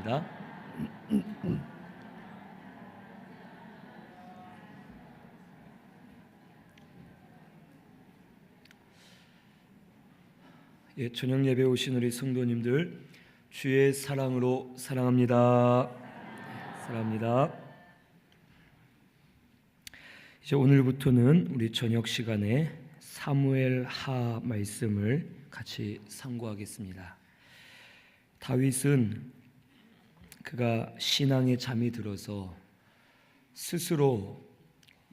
하겠습니다. 저녁 예배 오신 우리 성도님들, 주의 사랑으로 사랑합니다. 사랑합니다. 이제 오늘부터는 우리 저녁 시간에 사무엘하 말씀을 같이 상고하겠습니다. 다윗은 그가 신앙에 잠이 들어서 스스로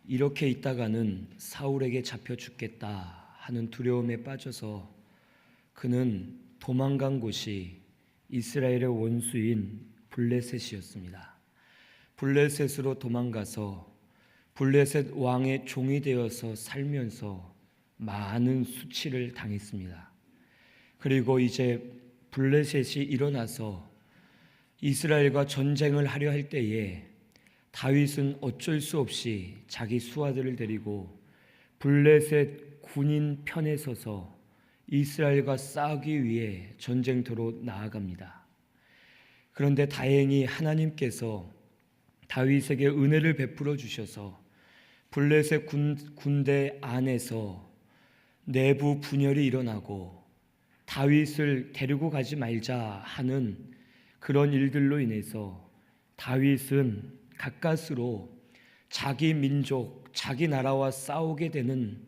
이렇게 있다가는 사울에게 잡혀 죽겠다 하는 두려움에 빠져서 그는 도망간 곳이 이스라엘의 원수인 블레셋이었습니다. 블레셋으로 도망가서 블레셋 왕의 종이 되어서 살면서 많은 수치를 당했습니다. 그리고 이제 블레셋이 일어나서 이스라엘과 전쟁을 하려 할 때에 다윗은 어쩔 수 없이 자기 수하들을 데리고 블레셋 군인 편에 서서 이스라엘과 싸우기 위해 전쟁터로 나아갑니다. 그런데 다행히 하나님께서 다윗에게 은혜를 베풀어 주셔서 블레셋 군대 안에서 내부 분열이 일어나고 다윗을 데리고 가지 말자 하는 그런 일들로 인해서 다윗은 가까스로 자기 민족, 자기 나라와 싸우게 되는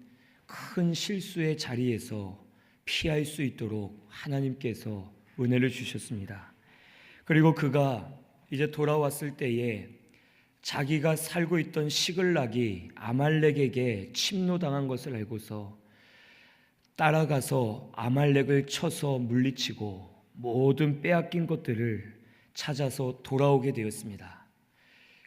큰 실수의 자리에서 피할 수 있도록 하나님께서 은혜를 주셨습니다. 그리고 그가 이제 돌아왔을 때에 자기가 살고 있던 시글락이 아말렉에게 침노당한 것을 알고서 따라가서 아말렉을 쳐서 물리치고 모든 빼앗긴 것들을 찾아서 돌아오게 되었습니다.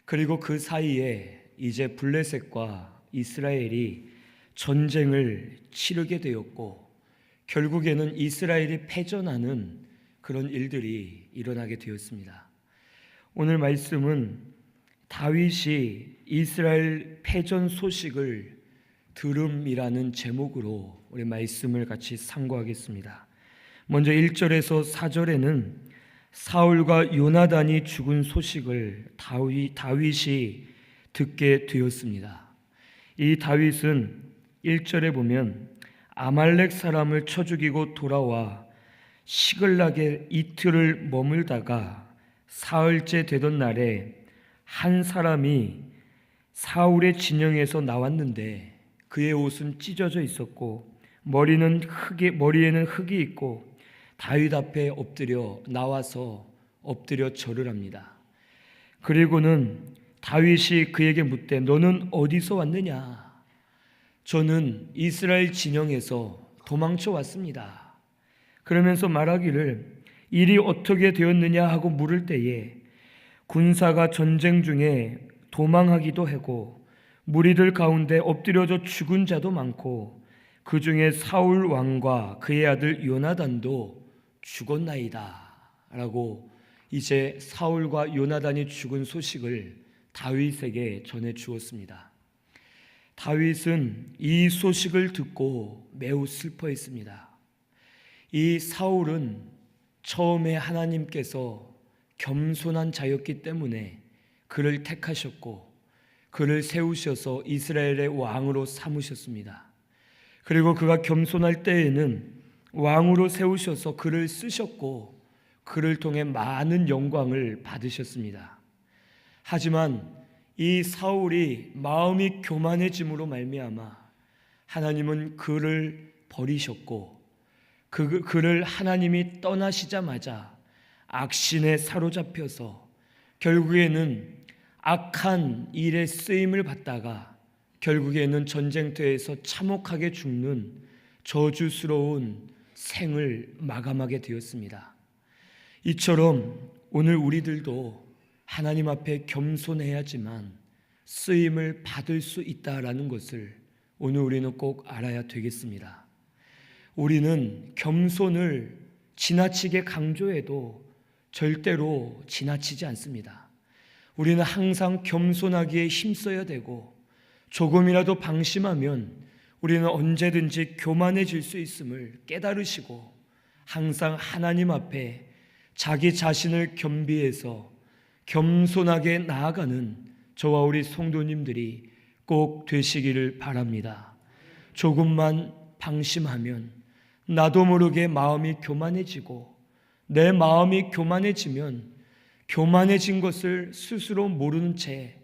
그리고 그 사이에 이제 블레셋과 이스라엘이 전쟁을 치르게 되었고 결국에는 이스라엘이 패전하는 그런 일들이 일어나게 되었습니다. 오늘 말씀은 다윗이 이스라엘 패전 소식을 들음이라는 제목으로 우리 말씀을 같이 상고하겠습니다. 먼저 1절에서 4절에는 사울과 요나단이 죽은 소식을 다윗이 듣게 되었습니다. 이 다윗은 1절에 보면 아말렉 사람을 쳐 죽이고 돌아와 시글락에 이틀을 머물다가 사흘째 되던 날에 한 사람이 사울의 진영에서 나왔는데 그의 옷은 찢어져 있었고 머리에는 흙이 있고 다윗 앞에 나와서 엎드려 절을 합니다. 그리고는 다윗이 그에게 묻되 너는 어디서 왔느냐? 저는 이스라엘 진영에서 도망쳐 왔습니다. 그러면서 말하기를 일이 어떻게 되었느냐 하고 물을 때에 군사가 전쟁 중에 도망하기도 하고 무리들 가운데 엎드려져 죽은 자도 많고 그 중에 사울 왕과 그의 아들 요나단도 죽었나이다 라고 이제 사울과 요나단이 죽은 소식을 다윗에게 전해 주었습니다. 다윗은 이 소식을 듣고 매우 슬퍼했습니다. 이 사울은 처음에 하나님께서 겸손한 자였기 때문에 그를 택하셨고 그를 세우셔서 이스라엘의 왕으로 삼으셨습니다. 그리고 그가 겸손할 때에는 왕으로 세우셔서 그를 쓰셨고 그를 통해 많은 영광을 받으셨습니다. 하지만 이 사울이 마음이 교만해짐으로 말미암아 하나님은 그를 버리셨고 그를 하나님이 떠나시자마자 악신에 사로잡혀서 결국에는 악한 일에 쓰임을 받다가 결국에는 전쟁터에서 참혹하게 죽는 저주스러운 생을 마감하게 되었습니다. 이처럼 오늘 우리들도 하나님 앞에 겸손해야지만 쓰임을 받을 수 있다라는 것을 오늘 우리는 꼭 알아야 되겠습니다. 우리는 겸손을 지나치게 강조해도 절대로 지나치지 않습니다. 우리는 항상 겸손하기에 힘써야 되고 조금이라도 방심하면 우리는 언제든지 교만해질 수 있음을 깨달으시고 항상 하나님 앞에 자기 자신을 겸비해서 겸손하게 나아가는 저와 우리 성도님들이 꼭 되시기를 바랍니다. 조금만 방심하면 나도 모르게 마음이 교만해지고, 내 마음이 교만해지면 교만해진 것을 스스로 모르는 채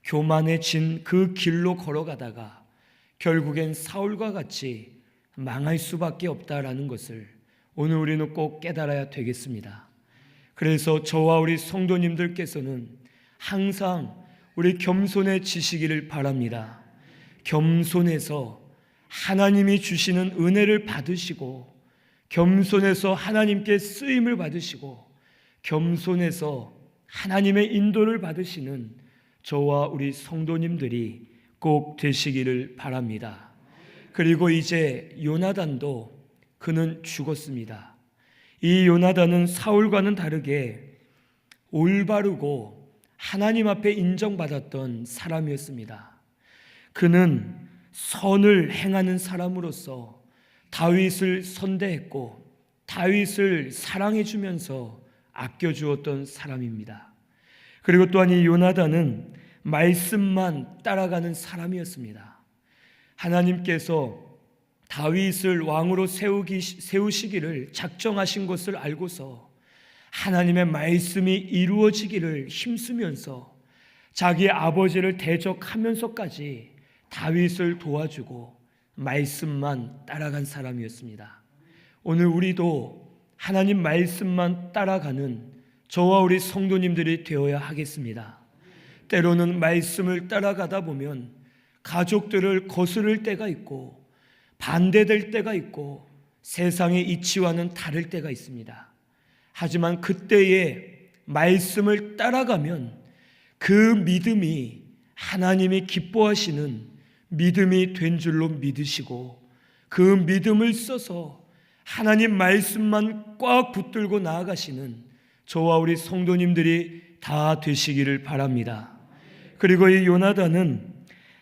교만해진 그 길로 걸어가다가 결국엔 사울과 같이 망할 수밖에 없다라는 것을 오늘 우리는 꼭 깨달아야 되겠습니다. 그래서 저와 우리 성도님들께서는 항상 우리 겸손해지시기를 바랍니다. 겸손해서 하나님이 주시는 은혜를 받으시고, 겸손해서 하나님께 쓰임을 받으시고, 겸손해서 하나님의 인도를 받으시는 저와 우리 성도님들이 꼭 되시기를 바랍니다. 그리고 이제 요나단도 그는 죽었습니다. 이 요나단은 사울과는 다르게 올바르고 하나님 앞에 인정받았던 사람이었습니다. 그는 선을 행하는 사람으로서 다윗을 선대했고 다윗을 사랑해 주면서 아껴주었던 사람입니다. 그리고 또한 이 요나단은 말씀만 따라가는 사람이었습니다. 하나님께서 다윗을 왕으로 세우시기를 작정하신 것을 알고서 하나님의 말씀이 이루어지기를 힘쓰면서 자기 아버지를 대적하면서까지 다윗을 도와주고 말씀만 따라간 사람이었습니다. 오늘 우리도 하나님 말씀만 따라가는 저와 우리 성도님들이 되어야 하겠습니다. 때로는 말씀을 따라가다 보면 가족들을 거스를 때가 있고 반대될 때가 있고 세상의 이치와는 다를 때가 있습니다. 하지만 그때에 말씀을 따라가면 그 믿음이 하나님이 기뻐하시는 믿음이 된 줄로 믿으시고, 그 믿음을 써서 하나님 말씀만 꽉 붙들고 나아가시는 저와 우리 성도님들이 다 되시기를 바랍니다. 그리고 이 요나단은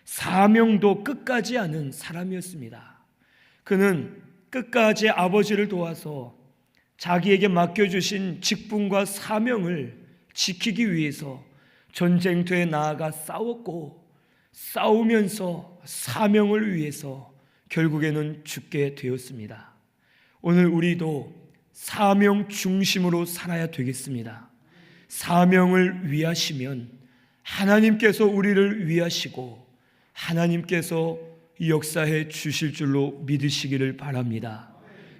사명도 끝까지 하는 사람이었습니다. 그는 끝까지 아버지를 도와서 자기에게 맡겨주신 직분과 사명을 지키기 위해서 전쟁터에 나아가 싸웠고, 싸우면서 사명을 위해서 결국에는 죽게 되었습니다. 오늘 우리도 사명 중심으로 살아야 되겠습니다. 사명을 위하시면 하나님께서 우리를 위하시고 하나님께서 역사해 주실 줄로 믿으시기를 바랍니다.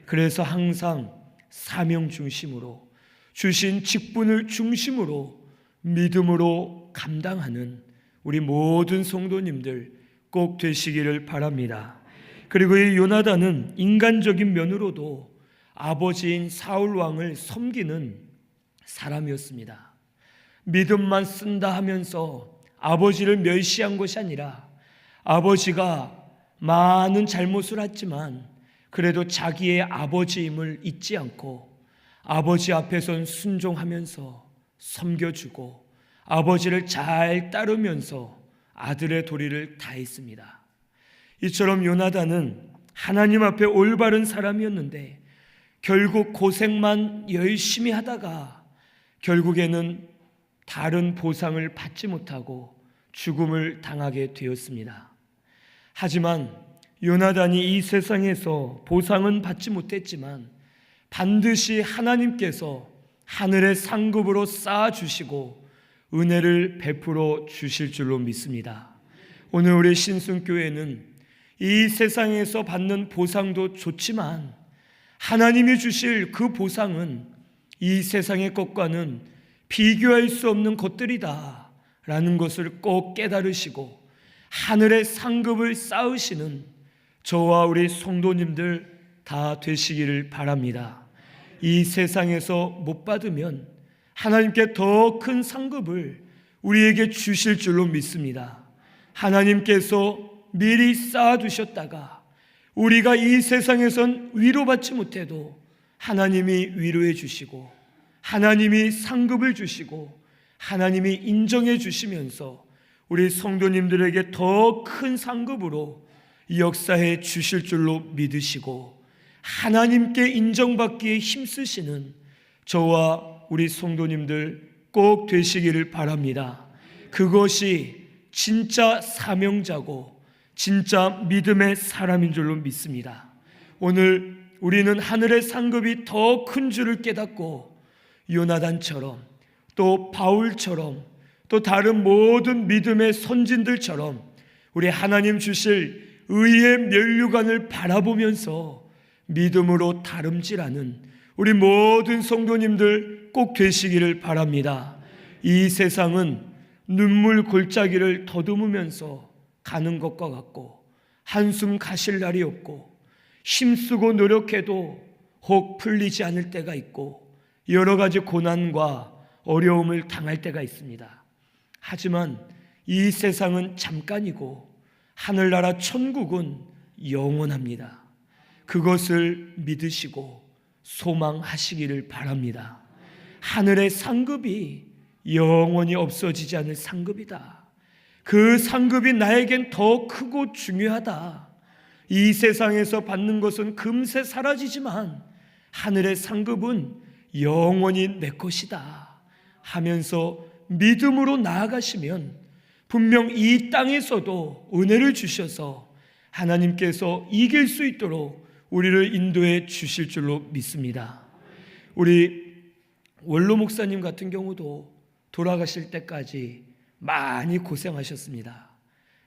그래서 항상 사명 중심으로, 주신 직분을 중심으로 믿음으로 감당하는 우리 모든 성도님들 꼭 되시기를 바랍니다. 그리고 이 요나단은 인간적인 면으로도 아버지인 사울 왕을 섬기는 사람이었습니다. 믿음만 쓴다 하면서 아버지를 멸시한 것이 아니라, 아버지가 많은 잘못을 했지만 그래도 자기의 아버지임을 잊지 않고 아버지 앞에선 순종하면서 섬겨주고 아버지를 잘 따르면서 아들의 도리를 다했습니다. 이처럼 요나단은 하나님 앞에 올바른 사람이었는데 결국 고생만 열심히 하다가 결국에는 다른 보상을 받지 못하고 죽음을 당하게 되었습니다. 하지만 요나단이 이 세상에서 보상은 받지 못했지만 반드시 하나님께서 하늘의 상급으로 쌓아주시고 은혜를 베풀어 주실 줄로 믿습니다. 오늘 우리 신순교회는 이 세상에서 받는 보상도 좋지만 하나님이 주실 그 보상은 이 세상의 것과는 비교할 수 없는 것들이다 라는 것을 꼭 깨달으시고 하늘의 상급을 쌓으시는 저와 우리 성도님들 다 되시기를 바랍니다. 이 세상에서 못 받으면 하나님께 더 큰 상급을 우리에게 주실 줄로 믿습니다. 하나님께서 미리 쌓아두셨다가 우리가 이 세상에선 위로받지 못해도 하나님이 위로해 주시고 하나님이 상급을 주시고 하나님이 인정해 주시면서 우리 성도님들에게 더 큰 상급으로 역사해 주실 줄로 믿으시고 하나님께 인정받기에 힘쓰시는 저와 우리 성도님들 꼭 되시기를 바랍니다. 그것이 진짜 사명자고 진짜 믿음의 사람인 줄로 믿습니다. 오늘 우리는 하늘의 상급이 더 큰 줄을 깨닫고 요나단처럼 또 바울처럼 또 다른 모든 믿음의 선진들처럼 우리 하나님 주실 의의 면류관을 바라보면서 믿음으로 다름질하는 우리 모든 성도님들 꼭 되시기를 바랍니다. 이 세상은 눈물 골짜기를 더듬으면서 가는 것과 같고 한숨 가실 날이 없고 힘쓰고 노력해도 혹 풀리지 않을 때가 있고 여러 가지 고난과 어려움을 당할 때가 있습니다. 하지만 이 세상은 잠깐이고 하늘나라 천국은 영원합니다. 그것을 믿으시고 소망하시기를 바랍니다. 하늘의 상급이 영원히 없어지지 않을 상급이다. 그 상급이 나에겐 더 크고 중요하다. 이 세상에서 받는 것은 금세 사라지지만 하늘의 상급은 영원히 내 것이다 하면서 믿음으로 나아가시면 분명 이 땅에서도 은혜를 주셔서 하나님께서 이길 수 있도록 우리를 인도해 주실 줄로 믿습니다. 우리 원로 목사님 같은 경우도 돌아가실 때까지 많이 고생하셨습니다.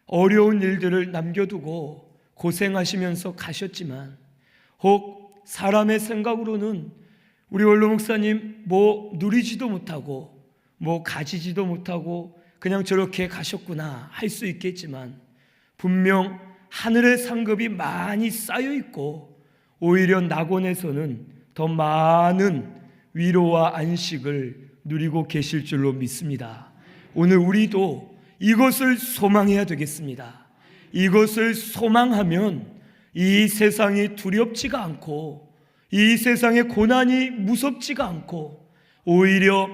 어려운 일들을 남겨두고 고생하시면서 가셨지만 혹 사람의 생각으로는 우리 원로 목사님 뭐 누리지도 못하고 뭐 가지지도 못하고 그냥 저렇게 가셨구나 할 수 있겠지만 분명 하늘의 상급이 많이 쌓여 있고 오히려 낙원에서는 더 많은 위로와 안식을 누리고 계실 줄로 믿습니다. 오늘 우리도 이것을 소망해야 되겠습니다. 이것을 소망하면 이 세상이 두렵지가 않고 이 세상의 고난이 무섭지가 않고 오히려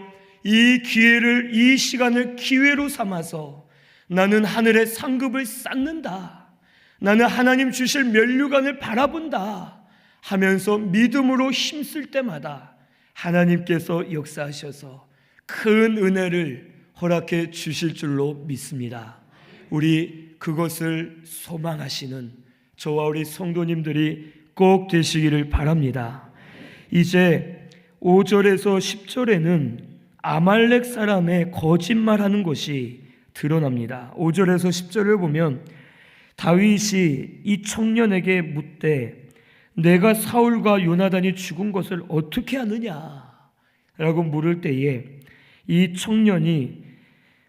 이 기회를, 이 시간을 기회로 삼아서 나는 하늘의 상급을 쌓는다, 나는 하나님 주실 면류관을 바라본다 하면서 믿음으로 힘쓸 때마다 하나님께서 역사하셔서 큰 은혜를 허락해 주실 줄로 믿습니다. 우리 그것을 소망하시는 저와 우리 성도님들이 꼭 되시기를 바랍니다. 이제 5절에서 10절에는 아말렉 사람의 거짓말하는 것이 드러납니다. 5절에서 10절을 보면 다윗이 이 청년에게 묻되 내가 사울과 요나단이 죽은 것을 어떻게 아느냐 라고 물을 때에 이 청년이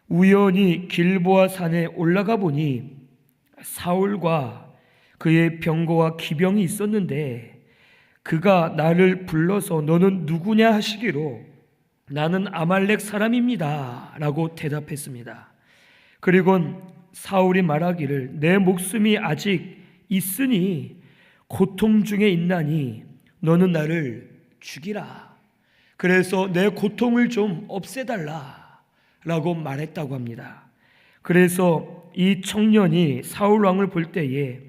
우연히 길보아 산에 올라가 보니 사울과 그의 병거와 기병이 있었는데 그가 나를 불러서 너는 누구냐 하시기로 나는 아말렉 사람입니다 라고 대답했습니다. 그리고 사울이 말하기를 내 목숨이 아직 있으니 고통 중에 있나니 너는 나를 죽이라. 그래서 내 고통을 좀 없애달라 라고 말했다고 합니다. 그래서 이 청년이 사울 왕을 볼 때에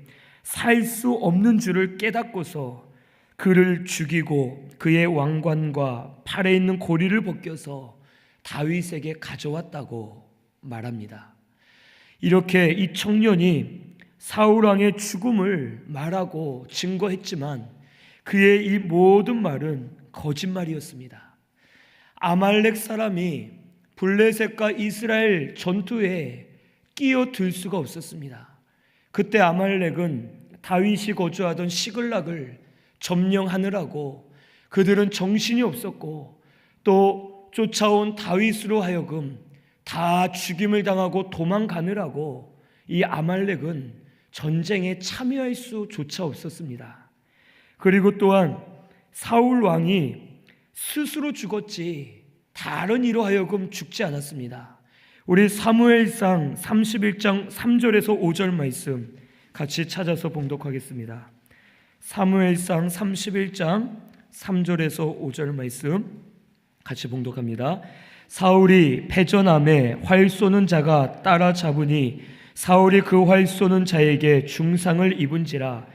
살 수 없는 줄을 깨닫고서 그를 죽이고 그의 왕관과 팔에 있는 고리를 벗겨서 다윗에게 가져왔다고 말합니다. 이렇게 이 청년이 사울 왕의 죽음을 말하고 증거했지만 그의 이 모든 말은 거짓말이었습니다. 아말렉 사람이 블레셋과 이스라엘 전투에 끼어들 수가 없었습니다. 그때 아말렉은 다윗이 거주하던 시글락을 점령하느라고 그들은 정신이 없었고 또 쫓아온 다윗으로 하여금 다 죽임을 당하고 도망가느라고 이 아말렉은 전쟁에 참여할 수조차 없었습니다. 그리고 또한 사울 왕이 스스로 죽었지 다른 이로 하여금 죽지 않았습니다. 우리 사무엘상 31장 3절에서 5절 말씀 같이 찾아서 봉독하겠습니다. 사무엘상 31장 3절에서 5절 말씀 같이 봉독합니다. 사울이 패전함에 활 쏘는 자가 따라잡으니 사울이 그 활 쏘는 자에게 중상을 입은지라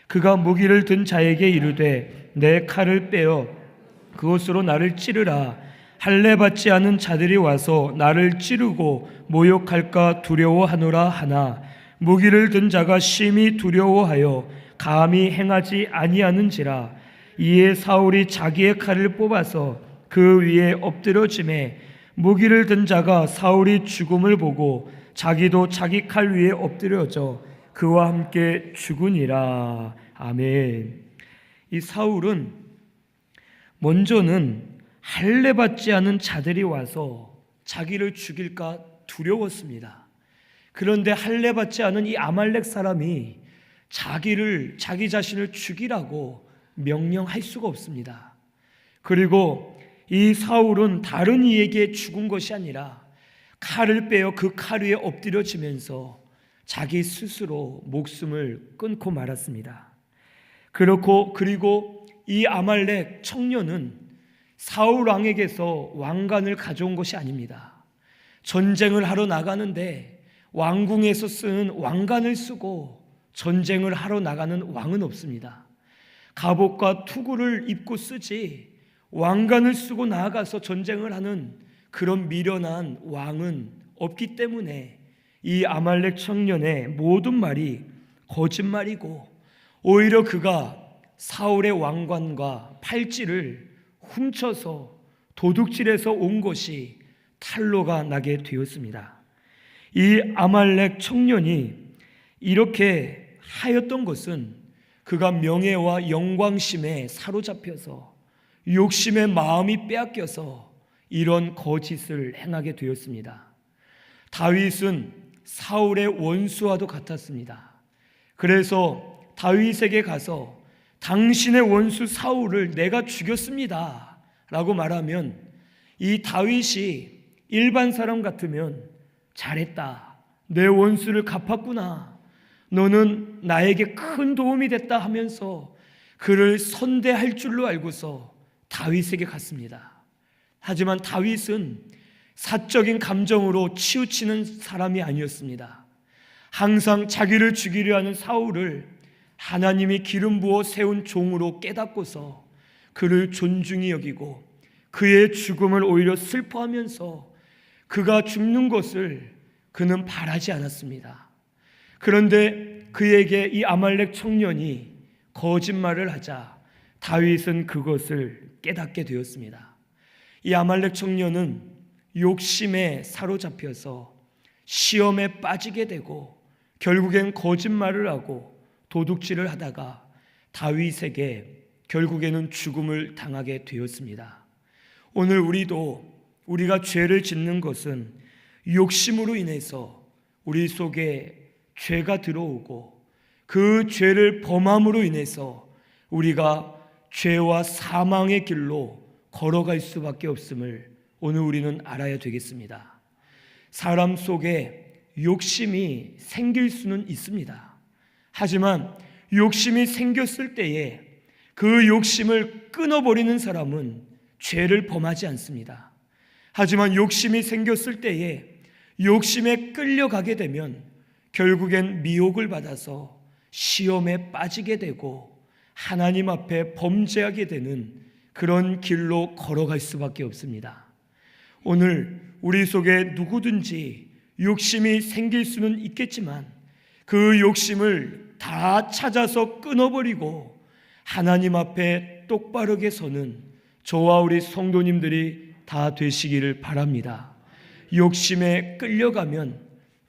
그가 무기를 든 자에게 이르되 내 칼을 빼어 그것으로 나를 찌르라. 할례 받지 않은 자들이 와서 나를 찌르고 모욕할까 두려워하노라 하나 무기를 든 자가 심히 두려워하여 감히 행하지 아니하는지라. 이에 사울이 자기의 칼을 뽑아서 그 위에 엎드려지매 무기를 든 자가 사울이 죽음을 보고 자기도 자기 칼 위에 엎드려져 그와 함께 죽으니라. 아멘. 이 사울은 먼저는 할례 받지 않은 자들이 와서 자기를 죽일까 두려웠습니다. 그런데 할례 받지 않은 이 아말렉 사람이 자기 자신을 죽이라고 명령할 수가 없습니다. 그리고 이 사울은 다른 이에게 죽은 것이 아니라 칼을 빼어 그 칼 위에 엎드려지면서 자기 스스로 목숨을 끊고 말았습니다. 그리고 이 아말렉 청년은 사울 왕에게서 왕관을 가져온 것이 아닙니다. 전쟁을 하러 나가는데 왕궁에서 쓴 왕관을 쓰고 전쟁을 하러 나가는 왕은 없습니다. 갑옷과 투구를 입고 쓰지 왕관을 쓰고 나아가서 전쟁을 하는 그런 미련한 왕은 없기 때문에 이 아말렉 청년의 모든 말이 거짓말이고 오히려 그가 사울의 왕관과 팔찌를 훔쳐서 도둑질해서 온 것이 탄로가 나게 되었습니다. 이 아말렉 청년이 이렇게 하였던 것은 그가 명예와 영광심에 사로잡혀서 욕심의 마음이 빼앗겨서 이런 거짓을 행하게 되었습니다. 다윗은 사울의 원수와도 같았습니다. 그래서 다윗에게 가서 당신의 원수 사울을 내가 죽였습니다 라고 말하면 이 다윗이 일반 사람 같으면 잘했다, 내 원수를 갚았구나, 너는 나에게 큰 도움이 됐다 하면서 그를 선대할 줄로 알고서 다윗에게 갔습니다. 하지만 다윗은 사적인 감정으로 치우치는 사람이 아니었습니다. 항상 자기를 죽이려 하는 사울을 하나님이 기름 부어 세운 종으로 깨닫고서 그를 존중히 여기고 그의 죽음을 오히려 슬퍼하면서 그가 죽는 것을 그는 바라지 않았습니다. 그런데 그에게 이 아말렉 청년이 거짓말을 하자 다윗은 그것을 깨닫게 되었습니다. 이 아말렉 청년은 욕심에 사로잡혀서 시험에 빠지게 되고 결국엔 거짓말을 하고 도둑질을 하다가 다윗에게 결국에는 죽음을 당하게 되었습니다. 오늘 우리가 죄를 짓는 것은 욕심으로 인해서 우리 속에 죄가 들어오고 그 죄를 범함으로 인해서 우리가 죄와 사망의 길로 걸어갈 수밖에 없음을 오늘 우리는 알아야 되겠습니다. 사람 속에 욕심이 생길 수는 있습니다. 하지만 욕심이 생겼을 때에 그 욕심을 끊어버리는 사람은 죄를 범하지 않습니다. 하지만 욕심이 생겼을 때에 욕심에 끌려가게 되면 결국엔 미혹을 받아서 시험에 빠지게 되고 하나님 앞에 범죄하게 되는 그런 길로 걸어갈 수밖에 없습니다. 오늘 우리 속에 누구든지 욕심이 생길 수는 있겠지만 그 욕심을 다 찾아서 끊어버리고 하나님 앞에 똑바르게 서는 저와 우리 성도님들이 다 되시기를 바랍니다. 욕심에 끌려가면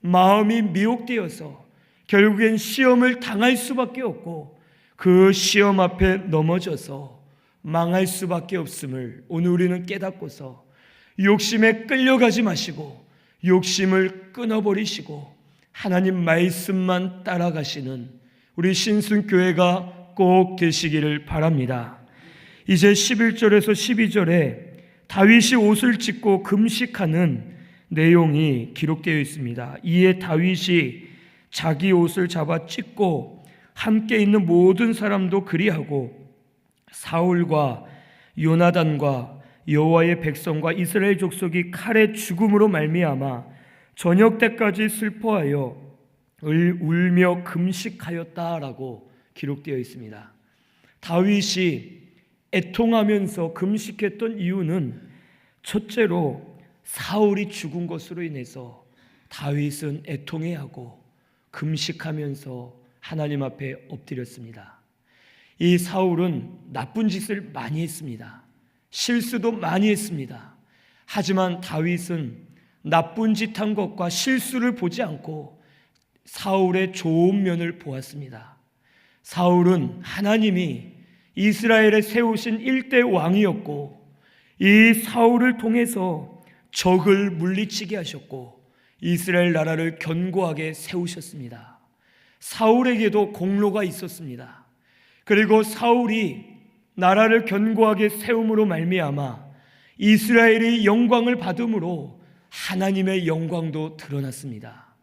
마음이 미혹되어서 결국엔 시험을 당할 수밖에 없고 그 시험 앞에 넘어져서 망할 수밖에 없음을 오늘 우리는 깨닫고서 욕심에 끌려가지 마시고 욕심을 끊어버리시고 하나님 말씀만 따라가시는 우리 신순교회가 꼭 되시기를 바랍니다. 이제 11절에서 12절에 다윗이 옷을 찢고 금식하는 내용이 기록되어 있습니다. 이에 다윗이 자기 옷을 잡아 찢고 함께 있는 모든 사람도 그리하고 사울과 요나단과 여호와의 백성과 이스라엘 족속이 칼의 죽음으로 말미암아 저녁 때까지 슬퍼하여 울며 금식하였다라고 기록되어 있습니다. 다윗이 애통하면서 금식했던 이유는 첫째로 사울이 죽은 것으로 인해서 다윗은 애통해하고 금식하면서 하나님 앞에 엎드렸습니다. 이 사울은 나쁜 짓을 많이 했습니다. 실수도 많이 했습니다. 하지만 다윗은 나쁜 짓 한 것과 실수를 보지 않고 사울의 좋은 면을 보았습니다. 사울은 하나님이 이스라엘에 세우신 일대 왕이었고 이 사울을 통해서 적을 물리치게 하셨고 이스라엘 나라를 견고하게 세우셨습니다. 사울에게도 공로가 있었습니다. 그리고 사울이 나라를 견고하게 세움으로 말미암아 이스라엘이 영광을 받음으로 하나님의 영광도 드러났습니다.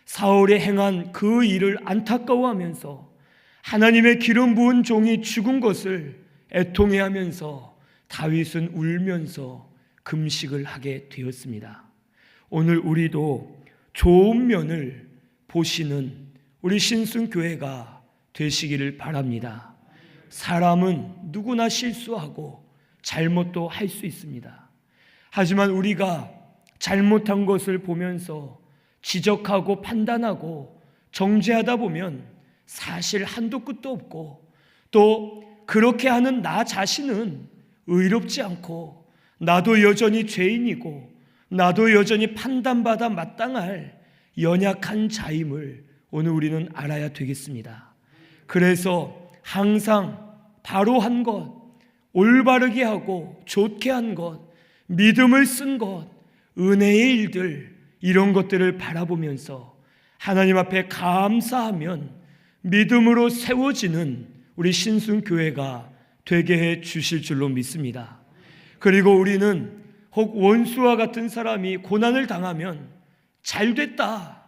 사울이 행한 그 일을 안타까워하면서 하나님의 기름 부은 종이 죽은 것을 애통해하면서 다윗은 울면서 금식을 하게 되었습니다. 오늘 우리도 좋은 면을 보시는 우리 신순교회가 되시기를 바랍니다. 사람은 누구나 실수하고 잘못도 할 수 있습니다. 하지만 우리가 잘못한 것을 보면서 지적하고 판단하고 정죄하다 보면 사실 한도 끝도 없고 또 그렇게 하는 나 자신은 의롭지 않고 나도 여전히 죄인이고 나도 여전히 판단받아 마땅할 연약한 자임을 오늘 우리는 알아야 되겠습니다. 그래서 항상 바로 한 것, 올바르게 하고 좋게 한 것, 믿음을 쓴 것, 은혜의 일들 이런 것들을 바라보면서 하나님 앞에 감사하면 믿음으로 세워지는 우리 신순교회가 되게 해 주실 줄로 믿습니다. 그리고 우리는 혹 원수와 같은 사람이 고난을 당하면 잘됐다,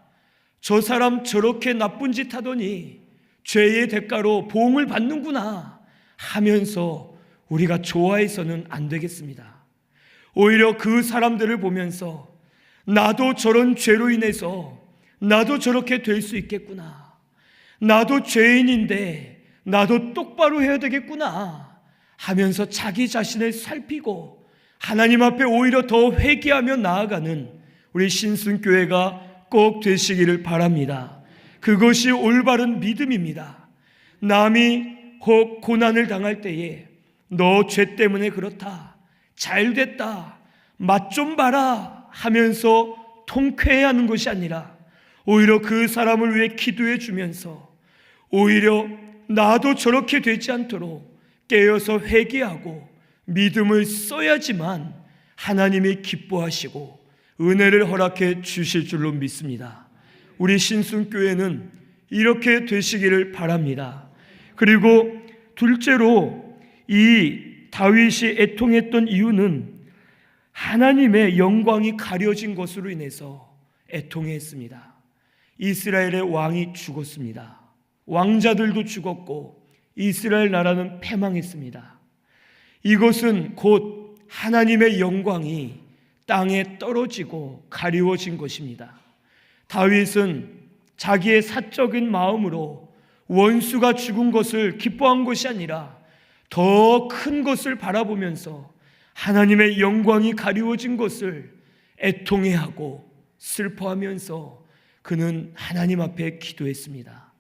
저 사람 저렇게 나쁜 짓 하더니 죄의 대가로 보응을 받는구나 하면서 우리가 좋아해서는 안 되겠습니다. 오히려 그 사람들을 보면서 나도 저런 죄로 인해서 나도 저렇게 될 수 있겠구나, 나도 죄인인데 나도 똑바로 해야 되겠구나 하면서 자기 자신을 살피고 하나님 앞에 오히려 더 회개하며 나아가는 우리 신순교회가 꼭 되시기를 바랍니다. 그것이 올바른 믿음입니다. 남이 혹 고난을 당할 때에 너 죄 때문에 그렇다, 잘됐다, 맛 좀 봐라 하면서 통쾌해야 하는 것이 아니라 오히려 그 사람을 위해 기도해 주면서 오히려 나도 저렇게 되지 않도록 깨어서 회개하고 믿음을 써야지만 하나님이 기뻐하시고 은혜를 허락해 주실 줄로 믿습니다. 우리 신순교회는 이렇게 되시기를 바랍니다. 그리고 둘째로 이 다윗이 애통했던 이유는 하나님의 영광이 가려진 것으로 인해서 애통했습니다. 이스라엘의 왕이 죽었습니다. 왕자들도 죽었고 이스라엘 나라는 패망했습니다. 이것은 곧 하나님의 영광이 땅에 떨어지고 가리워진 것입니다. 다윗은 자기의 사적인 마음으로 원수가 죽은 것을 기뻐한 것이 아니라 더 큰 것을 바라보면서 하나님의 영광이 가리워진 것을 애통해하고 슬퍼하면서 그는 하나님 앞에 기도했습니다.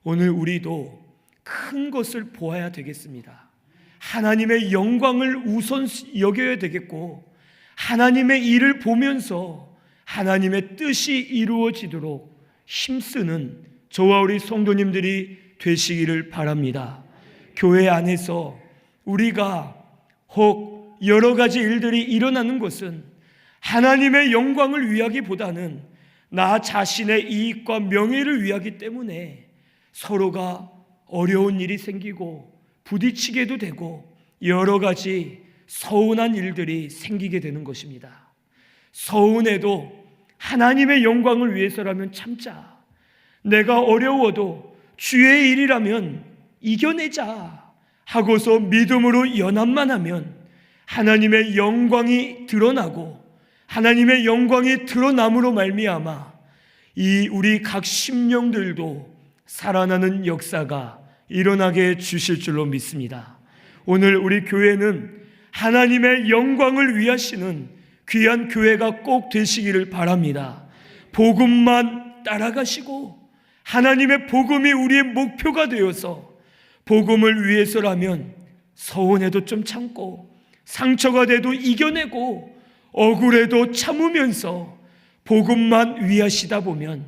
오늘 우리도 큰 것을 보아야 되겠습니다. 하나님의 영광을 우선 여겨야 되겠고 하나님의 일을 보면서 하나님의 뜻이 이루어지도록 힘쓰는 저와 우리 성도님들이 되시기를 바랍니다. 교회 안에서 우리가 혹 여러 가지 일들이 일어나는 것은 하나님의 영광을 위하기보다는 나 자신의 이익과 명예를 위하기 때문에 서로가 어려운 일이 생기고 부딪히게도 되고 여러 가지 서운한 일들이 생기게 되는 것입니다. 서운해도 하나님의 영광을 위해서라면 참자. 내가 어려워도 주의 일이라면 이겨내자 하고서 믿음으로 연합만 하면 하나님의 영광이 드러나고 하나님의 영광이 드러남으로 말미암아 이 우리 각 심령들도 살아나는 역사가 일어나게 해 주실 줄로 믿습니다. 오늘 우리 교회는 하나님의 영광을 위하시는 귀한 교회가 꼭 되시기를 바랍니다. 복음만 따라가시고 하나님의 복음이 우리의 목표가 되어서 복음을 위해서라면 서운해도 좀 참고 상처가 돼도 이겨내고 억울해도 참으면서 복음만 위하시다 보면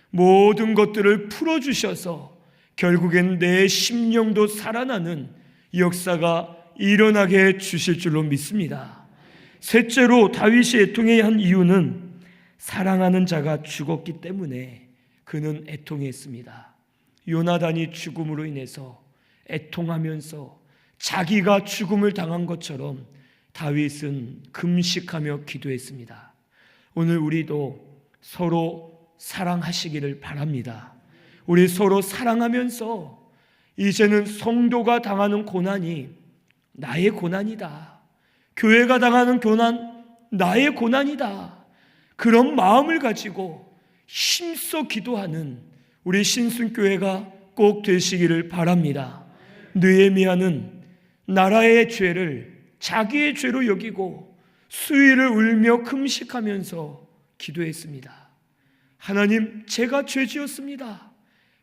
모든 것들을 풀어주셔서 결국엔 내 심령도 살아나는 역사가 일어나게 해 주실 줄로 믿습니다. 셋째로 다윗이 애통해야 한 이유는 사랑하는 자가 죽었기 때문에 그는 애통했습니다. 요나단이 죽음으로 인해서 애통하면서 자기가 죽음을 당한 것처럼 다윗은 금식하며 기도했습니다. 오늘 우리도 서로 사랑하시기를 바랍니다. 우리 서로 사랑하면서 이제는 성도가 당하는 고난이 나의 고난이다. 교회가 당하는 고난 나의 고난이다. 그런 마음을 가지고 힘써 기도하는 우리 신순교회가 꼭 되시기를 바랍니다. 느헤미야는 나라의 죄를 자기의 죄로 여기고 수위를 울며 금식하면서 기도했습니다. 하나님, 제가 죄 지었습니다.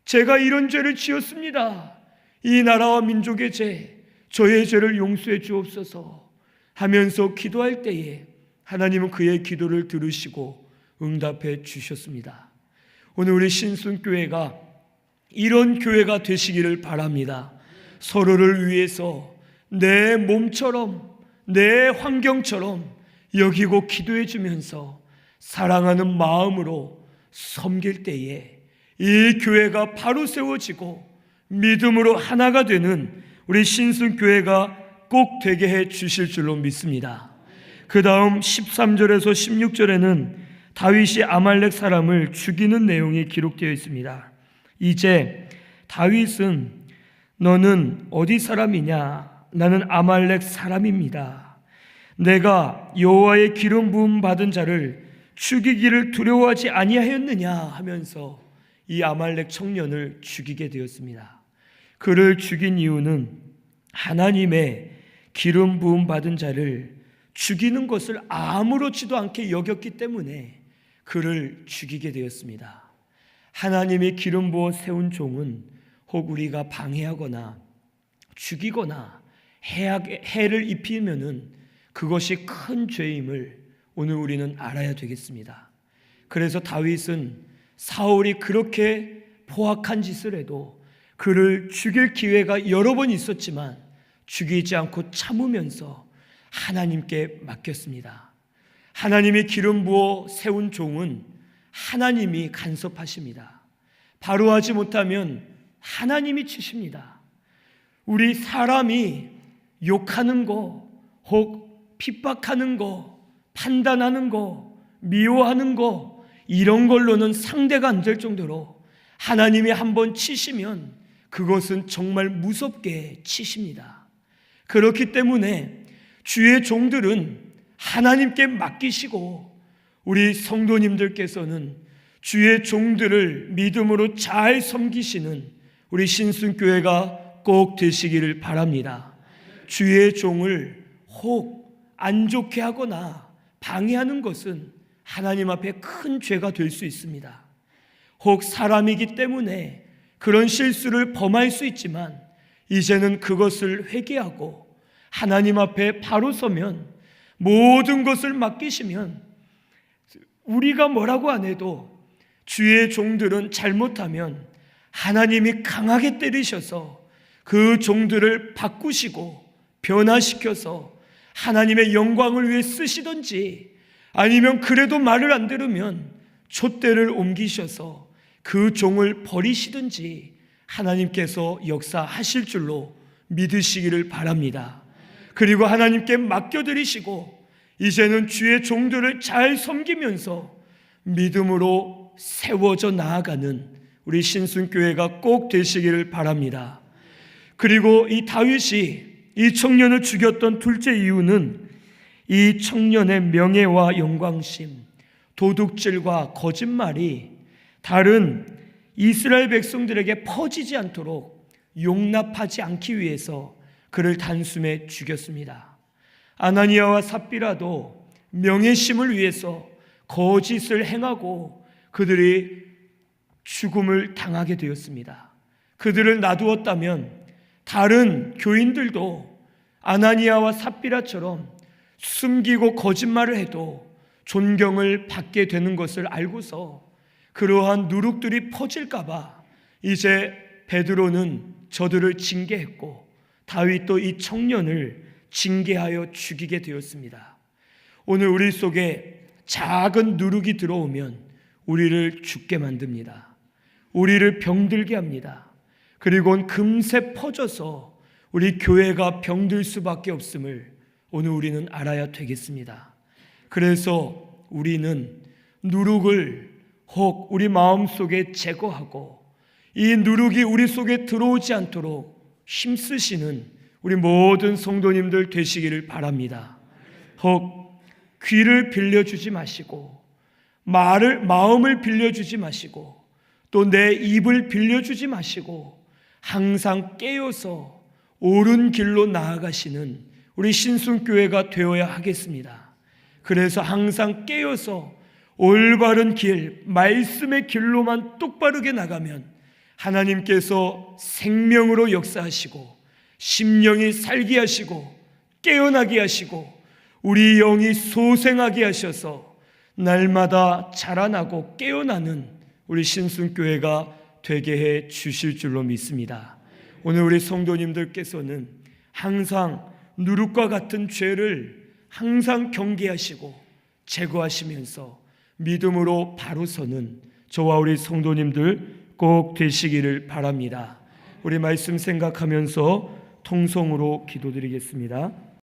제가 이런 죄를 지었습니다. 이 나라와 민족의 죄, 저의 죄를 용서해 주옵소서 하면서 기도할 때에 하나님은 그의 기도를 들으시고 응답해 주셨습니다. 오늘 우리 신순교회가 이런 교회가 되시기를 바랍니다. 서로를 위해서 내 몸처럼 내 환경처럼 여기고 기도해 주면서 사랑하는 마음으로 섬길 때에 이 교회가 바로 세워지고 믿음으로 하나가 되는 우리 신순교회가 꼭 되게 해 주실 줄로 믿습니다. 그 다음 13절에서 16절에는 다윗이 아말렉 사람을 죽이는 내용이 기록되어 있습니다. 이제 다윗은 너는 어디 사람이냐? 나는 아말렉 사람입니다. 내가 여호와의 기름 부음 받은 자를 죽이기를 두려워하지 아니하였느냐 하면서 이 아말렉 청년을 죽이게 되었습니다. 그를 죽인 이유는 하나님의 기름 부음 받은 자를 죽이는 것을 아무렇지도 않게 여겼기 때문에 그를 죽이게 되었습니다. 하나님의 기름 부어 세운 종은 혹 우리가 방해하거나 죽이거나 해를 입히면은 그것이 큰 죄임을 오늘 우리는 알아야 되겠습니다. 그래서 다윗은 사울이 그렇게 포악한 짓을 해도 그를 죽일 기회가 여러 번 있었지만 죽이지 않고 참으면서 하나님께 맡겼습니다. 하나님이 기름 부어 세운 종은 하나님이 간섭하십니다. 바로 하지 못하면 하나님이 치십니다. 우리 사람이 욕하는 거, 혹 핍박하는 거, 판단하는 거, 미워하는 거, 이런 걸로는 상대가 안 될 정도로 하나님이 한번 치시면 그것은 정말 무섭게 치십니다. 그렇기 때문에 주의 종들은 하나님께 맡기시고 우리 성도님들께서는 주의 종들을 믿음으로 잘 섬기시는 우리 신순교회가 꼭 되시기를 바랍니다. 주의 종을 혹 안 좋게 하거나 방해하는 것은 하나님 앞에 큰 죄가 될 수 있습니다. 혹 사람이기 때문에 그런 실수를 범할 수 있지만 이제는 그것을 회개하고 하나님 앞에 바로 서면 모든 것을 맡기시면 우리가 뭐라고 안 해도 주의 종들은 잘못하면 하나님이 강하게 때리셔서 그 종들을 바꾸시고 변화시켜서 하나님의 영광을 위해 쓰시든지 아니면 그래도 말을 안 들으면 촛대를 옮기셔서 그 종을 버리시든지 하나님께서 역사하실 줄로 믿으시기를 바랍니다. 그리고 하나님께 맡겨드리시고 이제는 주의 종들을 잘 섬기면서 믿음으로 세워져 나아가는 우리 신순교회가 꼭 되시기를 바랍니다. 그리고 이 다윗이 이 청년을 죽였던 둘째 이유는 이 청년의 명예와 영광심, 도둑질과 거짓말이 다른 이스라엘 백성들에게 퍼지지 않도록 용납하지 않기 위해서 그를 단숨에 죽였습니다. 아나니아와 삽비라도 명예심을 위해서 거짓을 행하고 그들이 죽음을 당하게 되었습니다. 그들을 놔두었다면 다른 교인들도 아나니아와 삽비라처럼 숨기고 거짓말을 해도 존경을 받게 되는 것을 알고서 그러한 누룩들이 퍼질까 봐 이제 베드로는 저들을 징계했고 다윗도 이 청년을 징계하여 죽이게 되었습니다. 오늘 우리 속에 작은 누룩이 들어오면 우리를 죽게 만듭니다. 우리를 병들게 합니다. 그리고 금세 퍼져서 우리 교회가 병들 수밖에 없음을 오늘 우리는 알아야 되겠습니다. 그래서 우리는 누룩을 혹 우리 마음속에 제거하고 이 누룩이 우리 속에 들어오지 않도록 힘쓰시는 우리 모든 성도님들 되시기를 바랍니다. 혹 귀를 빌려주지 마시고 마음을 빌려주지 마시고 또 내 입을 빌려주지 마시고 항상 깨어서 옳은 길로 나아가시는 우리 신순교회가 되어야 하겠습니다. 그래서 항상 깨어서 올바른 길, 말씀의 길로만 똑바르게 나가면 하나님께서 생명으로 역사하시고 심령이 살게 하시고 깨어나게 하시고 우리 영이 소생하게 하셔서 날마다 자라나고 깨어나는 우리 신순교회가 되게 해 주실 줄로 믿습니다. 오늘 우리 성도님들께서는 항상 누룩과 같은 죄를 항상 경계하시고 제거하시면서 믿음으로 바로 서는 저와 우리 성도님들 꼭 되시기를 바랍니다. 우리 말씀 생각하면서 통성으로 기도드리겠습니다.